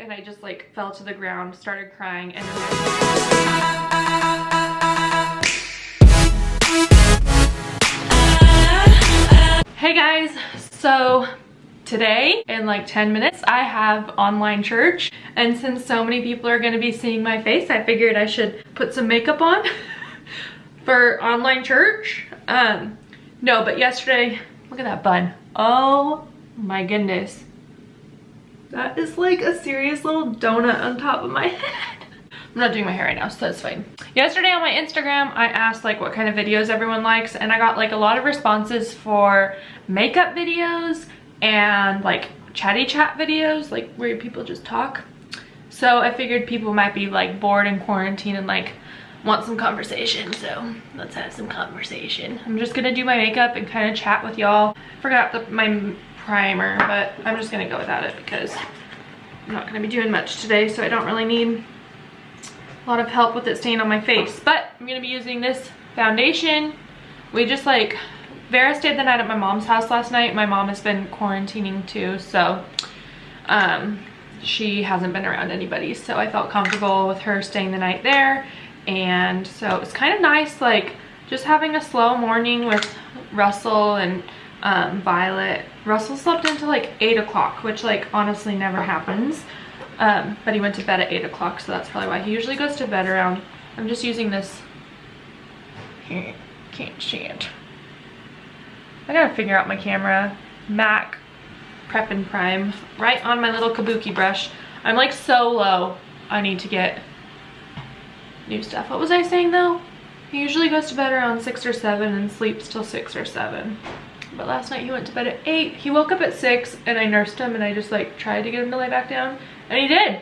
and I just like fell to the ground, started crying, and hey guys, so today in like 10 minutes I have online church, and since so many people are going to be seeing my face, I figured I should put some makeup on for online church. No, but yesterday, look at that bun. Oh my goodness. That is like a serious little donut on top of my head. I'm not doing my hair right now, so that's fine. Yesterday on my Instagram, I asked like what kind of videos everyone likes, and I got like a lot of responses for makeup videos and like chatty chat videos, like where people just talk. So I figured people might be like bored in quarantine and like want some conversation, so let's have some conversation. I'm just gonna do my makeup and kind of chat with y'all. Forgot my primer, but I'm just gonna go without it because I'm not gonna be doing much today, so I don't really need a lot of help with it staying on my face. But I'm gonna be using this foundation. We just like, Vera stayed the night at my mom's house last night. My mom has been quarantining too, so she hasn't been around anybody, so I felt comfortable with her staying the night there. And so it's kind of nice, like just having a slow morning with Russell and Violet. Russell slept until like 8 o'clock, which like honestly never happens. But he went to bed at 8 o'clock, so that's probably why. He usually goes to bed around, I'm just using this, can't see it. I gotta figure out my camera. MAC Prep and Prime, right on my little kabuki brush. I'm like so low, I need to get new stuff. What was I saying though? He usually goes to bed around 6 or 7 and sleeps till 6 or 7. But last night he went to bed at 8. He woke up at 6 and I nursed him, and I just like tried to get him to lay back down, and he did.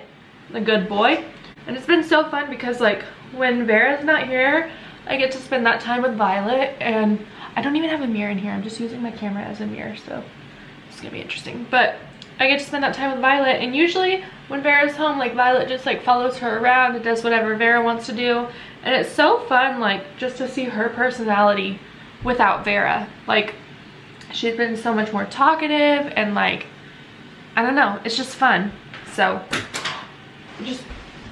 The good boy. And it's been so fun because like when Vera's not here, I get to spend that time with Violet, and I don't even have a mirror in here. I'm just using my camera as a mirror, so it's gonna be interesting. But I get to spend that time with Violet, and usually when Vera's home, like Violet just like follows her around and does whatever Vera wants to do. And it's so fun like just to see her personality without Vera. Like she's been so much more talkative, and like, I don't know, it's just fun. So I just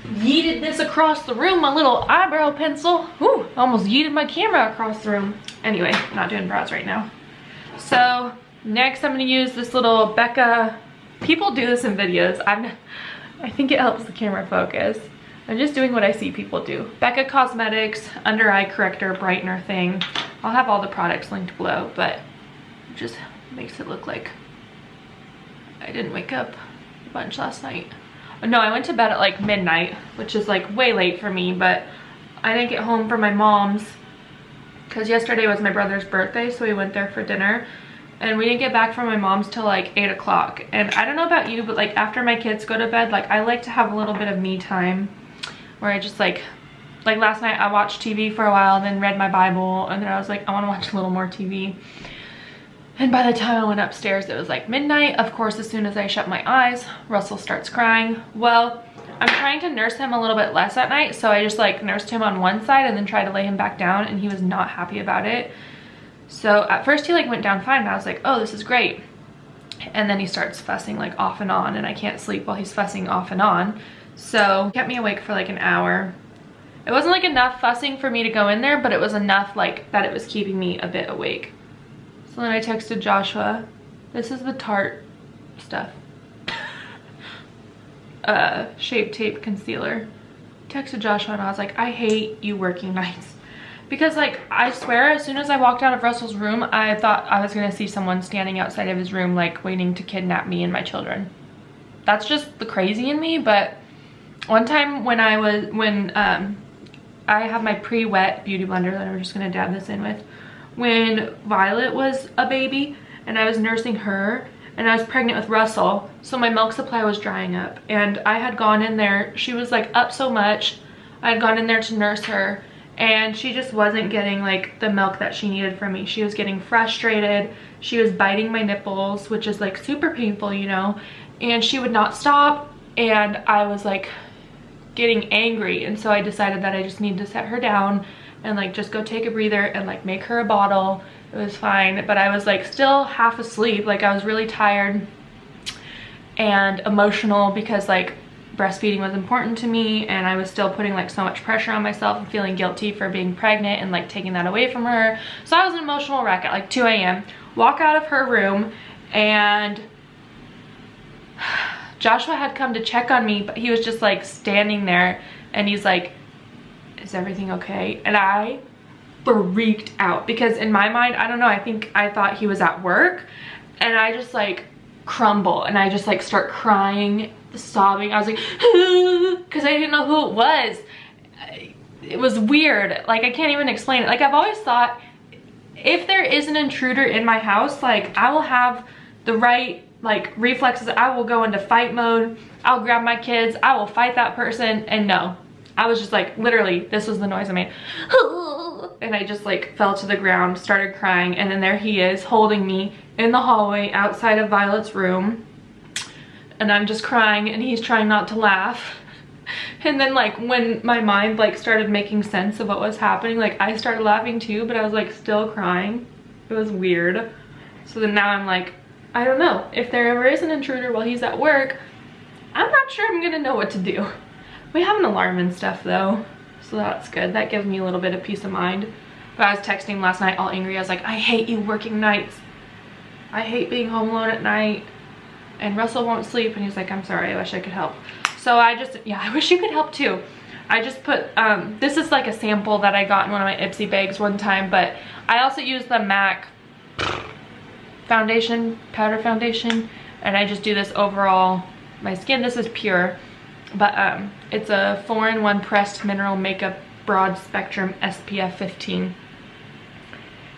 yeeted this across the room, my little eyebrow pencil. Whew, almost yeeted my camera across the room. Anyway, I'm not doing brows right now. So next I'm gonna use this little Becca. People do this in videos. I think it helps the camera focus. I'm just doing what I see people do. Becca Cosmetics under eye corrector brightener thing. I'll have all the products linked below, but it just makes it look like I didn't wake up a bunch last night. No, I went to bed at like midnight, which is like way late for me, but I didn't get home from my mom's because yesterday was my brother's birthday, so we went there for dinner. And we didn't get back from my mom's till like 8 o'clock. And I don't know about you, but like after my kids go to bed, like I like to have a little bit of me time where I just like last night I watched TV for a while and then read my Bible, and then I was like, I want to watch a little more TV. And by the time I went upstairs, it was like midnight. Of course, as soon as I shut my eyes, Russell starts crying. Well, I'm trying to nurse him a little bit less at night, so I just like nursed him on one side and then tried to lay him back down, and he was not happy about it. So at first he like went down fine, and I was like, oh, this is great. And then he starts fussing like off and on, and I can't sleep while he's fussing off and on. So it kept me awake for like an hour. It wasn't like enough fussing for me to go in there, but it was enough like that it was keeping me a bit awake. So then I texted Joshua. This is the Tarte stuff. Shape Tape Concealer. Texted Joshua and I was like, I hate you working nights. Because like, I swear, as soon as I walked out of Russell's room, I thought I was gonna see someone standing outside of his room like waiting to kidnap me and my children. That's just the crazy in me. But one time when I have my pre-wet beauty blender that I'm just gonna dab this in with, when Violet was a baby and I was nursing her, and I was pregnant with Russell, so my milk supply was drying up, and I had gone in there, she was like up so much, I had gone in there to nurse her, and she just wasn't getting like the milk that she needed from me. She was getting frustrated, she was biting my nipples, which is like super painful, you know, and she would not stop, and I was like getting angry. And so I decided that I just need to set her down and like just go take a breather and like make her a bottle. It was fine, but I was like still half asleep. Like I was really tired and emotional because like breastfeeding was important to me, and I was still putting like so much pressure on myself and feeling guilty for being pregnant and like taking that away from her. So I was an emotional wreck at like 2 a.m. Walk out of her room, and Joshua had come to check on me, but he was just like standing there, and he's like, is everything okay? And I freaked out because in my mind, I don't know, I thought he was at work, and I just like crumble, and I just like start crying, sobbing. I was like, because I didn't know who it was. It was weird. Like, I can't even explain it. Like, I've always thought if there is an intruder in my house, like, I will have the right like reflexes. I will go into fight mode. I'll grab my kids. I will fight that person. And no, I was just like, literally, this was the noise I made. And I just like fell to the ground, started crying, and then there he is holding me in the hallway outside of Violet's room, and I'm just crying, and he's trying not to laugh. And then like when my mind like started making sense of what was happening, like I started laughing too, but I was like still crying. It was weird. So then now I'm like, I don't know, if there ever is an intruder while he's at work, I'm not sure I'm gonna know what to do. We have an alarm and stuff though, so that's good. That gives me a little bit of peace of mind. But I was texting last night all angry. I was like, I hate you working nights. I hate being home alone at night. And Russell won't sleep, and he's like, I'm sorry, I wish I could help. So I just, yeah, I wish you could help too. I just put, this is like a sample that I got in one of my Ipsy bags one time, but I also use the MAC foundation, powder foundation, and I just do this overall my skin. This is pure, but it's a 4-in-1 pressed mineral makeup broad spectrum SPF 15.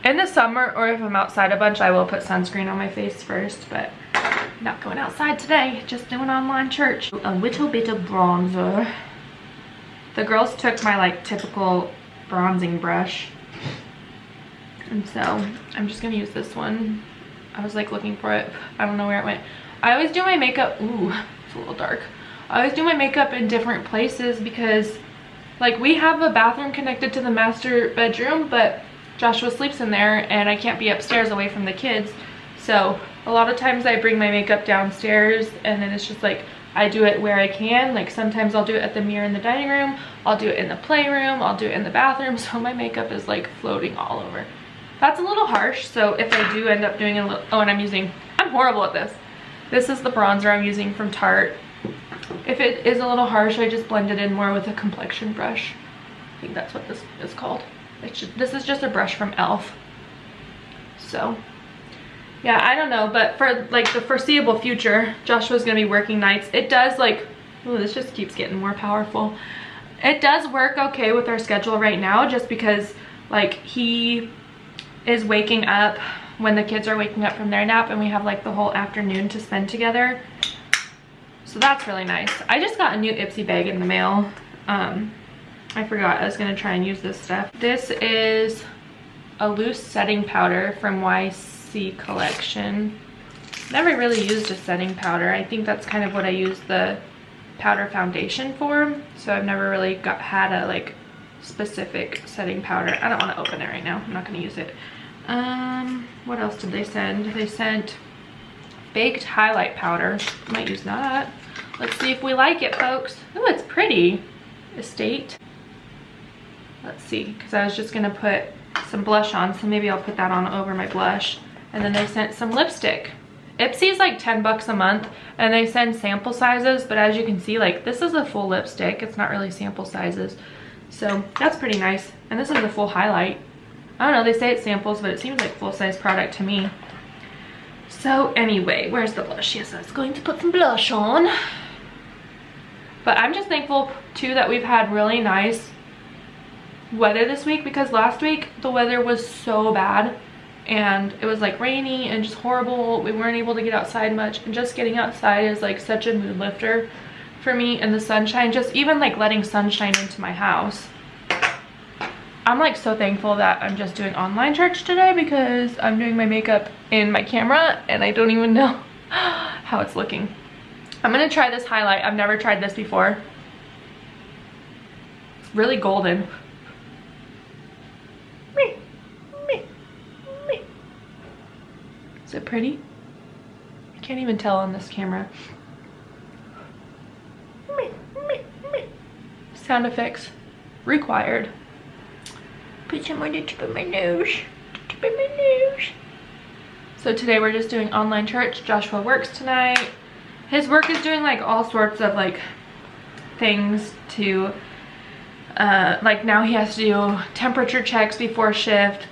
In the summer, or if I'm outside a bunch, I will put sunscreen on my face first, but not going outside today, just doing online church. A little bit of bronzer. The girls took my like typical bronzing brush, and so I'm just gonna use this one. I was like looking for it, I don't know where it went. I always do my makeup, ooh, it's a little dark. I always do my makeup in different places because like we have a bathroom connected to the master bedroom, but Joshua sleeps in there and I can't be upstairs away from the kids. So a lot of times I bring my makeup downstairs, and then it's just like I do it where I can. Like sometimes I'll do it at the mirror in the dining room, I'll do it in the playroom, I'll do it in the bathroom, so my makeup is like floating all over. That's a little harsh, so if I do end up doing a little, oh, and I'm horrible at this. This is the bronzer I'm using from Tarte. If it is a little harsh, I just blend it in more with a complexion brush. I think that's what this is called. This is just a brush from e.l.f. So yeah, I don't know, but for like the foreseeable future, Joshua's gonna be working nights. It does like, oh, this just keeps getting more powerful. It does work okay with our schedule right now, just because like he is waking up when the kids are waking up from their nap, and we have like the whole afternoon to spend together. So that's really nice. I just got a new Ipsy bag in the mail. I forgot I was gonna try and use this stuff. This is a loose setting powder from YC collection. Never really used a setting powder. I think that's kind of what I use the powder foundation for. So I've never really had a like specific setting powder. I don't want to open it right now. I'm not going to use it. What else did they send? They sent baked highlight powder. Might use that. Let's see if we like it, folks. Oh, it's pretty. Estate. Let's see, because I was just going to put some blush on, so maybe I'll put that on over my blush. And then they sent some lipstick. Ipsy's like 10 bucks a month, and they send sample sizes, but as you can see, like this is a full lipstick. It's not really sample sizes. So that's pretty nice. And this is a full highlight. I don't know, they say it's samples, but it seems like full-size product to me. So anyway, where's the blush? Yes, I was going to put some blush on. But I'm just thankful too that we've had really nice weather this week, because last week the weather was so bad and it was like rainy and just horrible. We weren't able to get outside much, and just getting outside is like such a mood lifter for me. And the sunshine, just even like letting sunshine into my house. I'm like so thankful that I'm just doing online church today, because I'm doing my makeup in my camera and I don't even know how it's looking. I'm gonna try this highlight. I've never tried this before. It's really golden. Is it pretty? I can't even tell on this camera. sound effects required. Put some on the tip of my nose. Tip of my nose. So today we're just doing online church. Joshua works tonight. His work is doing like all sorts of like things to like now he has to do temperature checks before shift.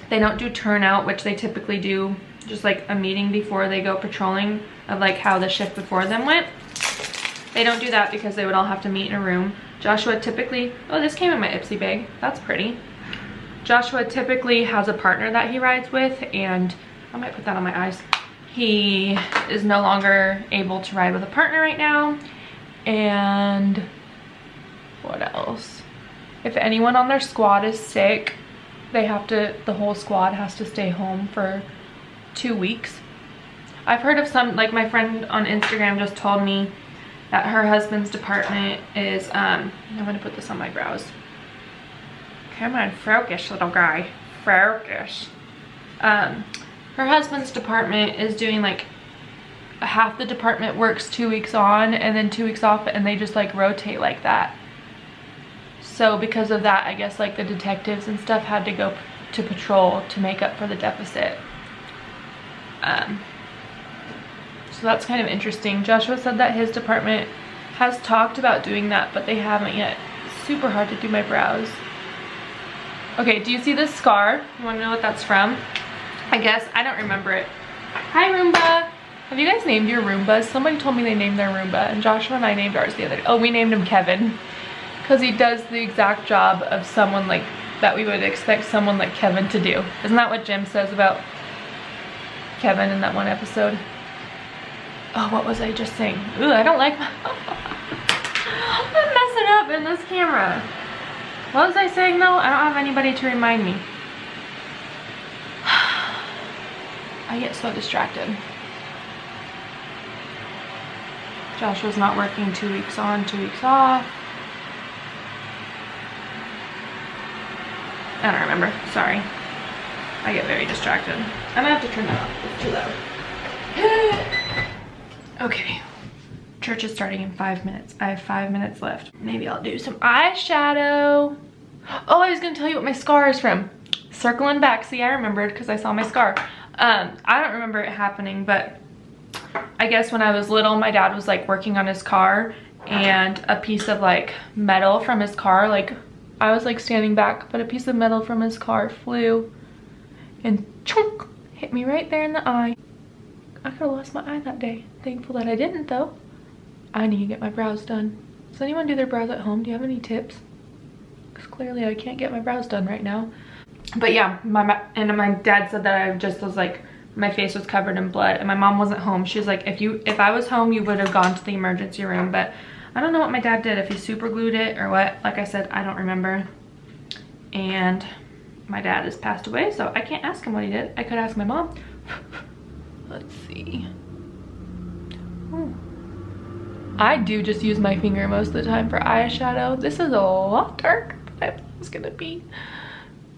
They don't do turnout, which they typically do, just like a meeting before they go patrolling of like how the shift before them went. They don't do that because they would all have to meet in a room. Joshua typically, oh, this came in my Ipsy bag. That's pretty. Joshua typically has a partner that he rides with, and I might put that on my eyes. He is no longer able to ride with a partner right now. And what else? If anyone on their squad is sick, they have to, the whole squad has to stay home for 2 weeks. I've heard of some, like my friend on Instagram just told me that her husband's department is, I'm gonna put this on my brows. Come on, focus, little guy, focus. Her husband's department is doing like, half the department works 2 weeks on and then 2 weeks off, and they just like rotate like that. So because of that, I guess like the detectives and stuff had to go to patrol to make up for the deficit. So that's kind of interesting. Joshua said that his department has talked about doing that, but they haven't yet. It's super hard to do my brows. Okay, do you see this scar? You wanna know what that's from? I guess, I don't remember it. Hi Roomba. Have you guys named your Roombas? Somebody told me they named their Roomba, and Joshua and I named ours the other day. Oh, we named him Kevin, because he does the exact job of someone like that we would expect someone like Kevin to do. Isn't that what Jim says about Kevin in that one episode? Oh, what was I just saying? Ooh, I don't like my I'm messing up in this camera. What was I saying though? I don't have anybody to remind me. I get so distracted. Joshua's not working 2 weeks on, 2 weeks off. I don't remember, sorry. I get very distracted. I'm gonna have to turn that off, it's too loud. Okay, church is starting in 5 minutes. I have 5 minutes left. Maybe I'll do some eyeshadow. Oh, I was gonna tell you what my scar is from. Circling back, see, I remembered because I saw my scar. I don't remember it happening, but I guess when I was little, my dad was like working on his car, and a piece of like metal from his car, like I was like standing back, but a piece of metal from his car flew and chunk, hit me right there in the eye. I could have lost my eye that day. Thankful that I didn't though. I need to get my brows done. Does anyone do their brows at home? Do you have any tips? Because clearly I can't get my brows done right now. But yeah, my dad said that I just was like, my face was covered in blood, and my mom wasn't home. She was like, if I was home, you would have gone to the emergency room. But I don't know what my dad did, if he super glued it or what. Like I said, I don't remember. And my dad has passed away, so I can't ask him what he did. I could ask my mom. Let's see. Ooh. I do just use my finger most of the time for eyeshadow. This is a lot darker than I thought it was gonna be.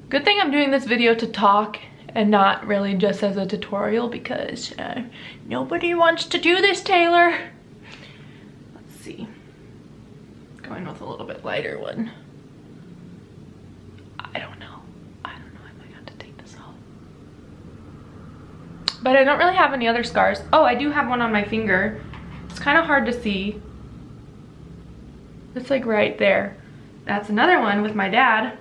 Good thing I'm doing this video to talk and not really just as a tutorial, because nobody wants to do this, Taylor. Let's see. Going with a little bit lighter one. I don't know. I might have to take this off. But I don't really have any other scars. Oh, I do have one on my finger. It's kind of hard to see. It's like right there. That's another one with my dad.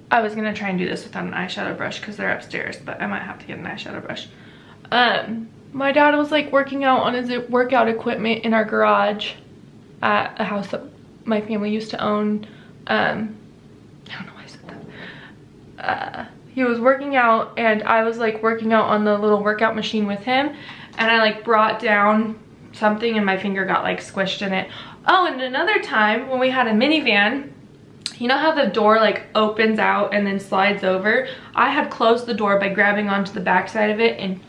I was gonna try and do this without an eyeshadow brush because they're upstairs, but I might have to get an eyeshadow brush. My dad was like working out on his workout equipment in our garage at a house that my family used to own. I don't know why I said that. He was working out, and I was like working out on the little workout machine with him, and I like brought down something and my finger got like squished in it. Oh, and another time when we had a minivan, you know how the door like opens out and then slides over? I had closed the door by grabbing onto the back side of it and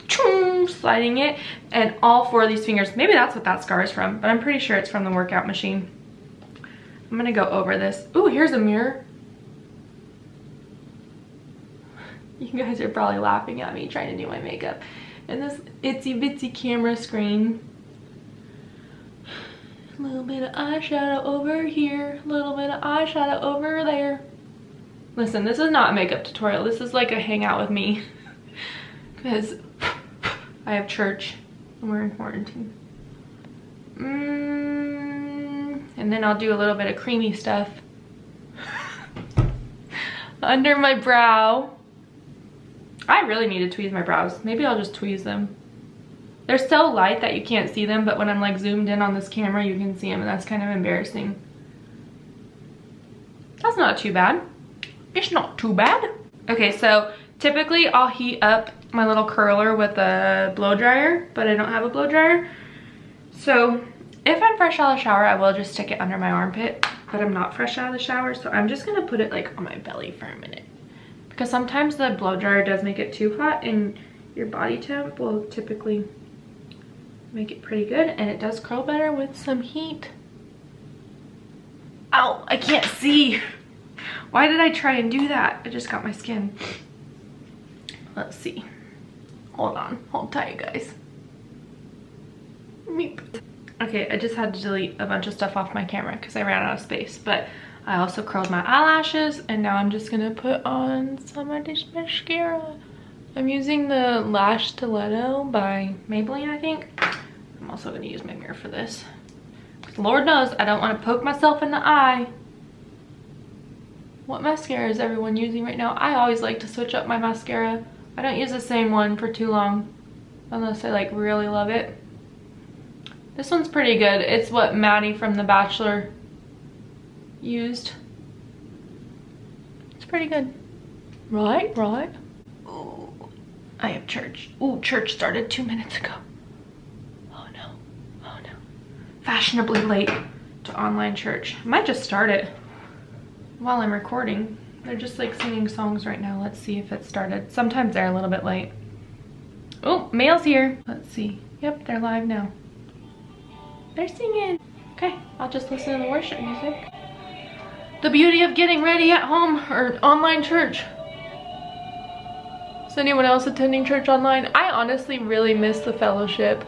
sliding it, and all 4 of these fingers, maybe that's what that scar is from, but I'm pretty sure it's from the workout machine. I'm gonna go over this. Ooh, here's a mirror. You guys are probably laughing at me trying to do my makeup. And this itsy bitsy camera screen. A little bit of eyeshadow over here, a little bit of eyeshadow over there. Listen, this is not a makeup tutorial. This is like a hangout with me because I have church and we're in quarantine. And then I'll do a little bit of creamy stuff under my brow. I really need to tweeze my brows. Maybe I'll just tweeze them. They're so light that you can't see them, but when I'm like zoomed in on this camera, you can see them, and that's kind of embarrassing. That's not too bad. It's not too bad. Okay, so typically I'll heat up my little curler with a blow dryer, but I don't have a blow dryer. So if I'm fresh out of the shower, I will just stick it under my armpit, but I'm not fresh out of the shower, so I'm just gonna put it like on my belly for a minute. Because sometimes the blow dryer does make it too hot, and your body temp will typically make it pretty good, and it does curl better with some heat. Ow, I can't see. Why did I try and do that? I just got my skin. Let's see. Hold on, hold tight, guys. Meep. Okay, I just had to delete a bunch of stuff off my camera because I ran out of space, but I also curled my eyelashes, and now I'm just gonna put on some of this mascara. I'm using the Lash Stiletto by Maybelline, I think. I'm also gonna use my mirror for this. Lord knows I don't want to poke myself in the eye. What mascara is everyone using right now? I always like to switch up my mascara. I don't use the same one for too long unless I like really love it. This one's pretty good. It's what Maddie from The Bachelor used. It's pretty good. Right? Ooh, I have church. Ooh, church started 2 minutes ago. Oh no. Fashionably late to online church. I might just start it while I'm recording. They're just like singing songs right now. Let's see if it started. Sometimes they're a little bit late. Oh, mail's here. Let's see. Yep, they're live now. They're singing. Okay, I'll just listen to the worship music. The beauty of getting ready at home or online church. Is anyone else attending church online? I honestly really miss the fellowship.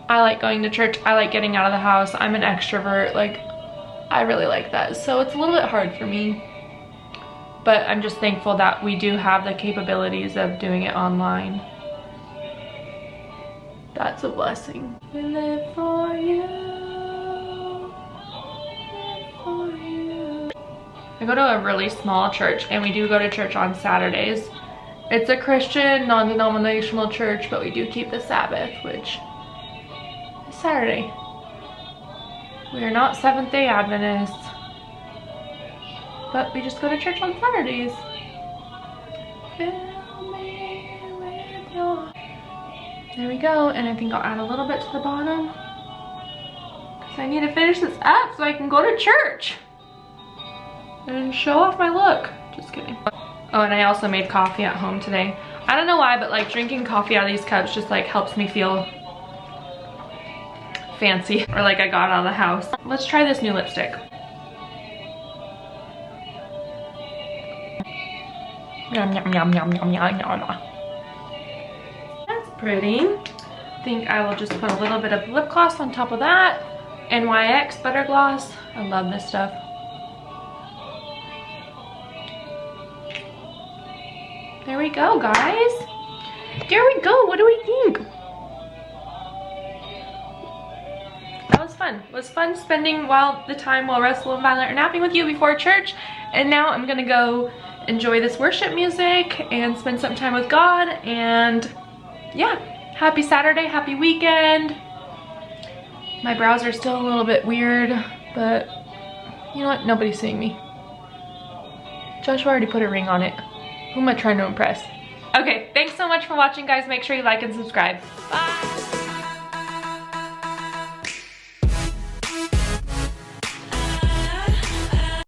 I like going to church. I like getting out of the house. I'm an extrovert. Like, I really like that. So it's a little bit hard for me. But I'm just thankful that we do have the capabilities of doing it online. That's a blessing. We live for you. Live for you. I go to a really small church, and we do go to church on Saturdays. It's a Christian, non-denominational church, but we do keep the Sabbath, which is Saturday. We are not Seventh-day Adventists, but we just go to church on Saturdays. Fill me with your... There we go, and I think I'll add a little bit to the bottom because I need to finish this up so I can go to church and show off my look. Just kidding. Oh, and I also made coffee at home today. I don't know why, but like drinking coffee out of these cups just like helps me feel fancy, or like I got out of the house. Let's try this new lipstick. Yum, yum, yum, yum, yum, yum, yum. That's pretty. I think I will just put a little bit of lip gloss on top of that. NYX butter gloss. I love this stuff. There we go, guys. There we go. What do we think? That was fun. It was fun spending the time while Russell and Violet are napping with you before church. And now I'm gonna go enjoy this worship music and spend some time with God. And yeah, happy Saturday, happy weekend. My brows are still a little bit weird, but you know what? Nobody's seeing me. Joshua already put a ring on it. Who am I trying to impress? Okay, thanks so much for watching, guys. Make sure you like and subscribe. Bye.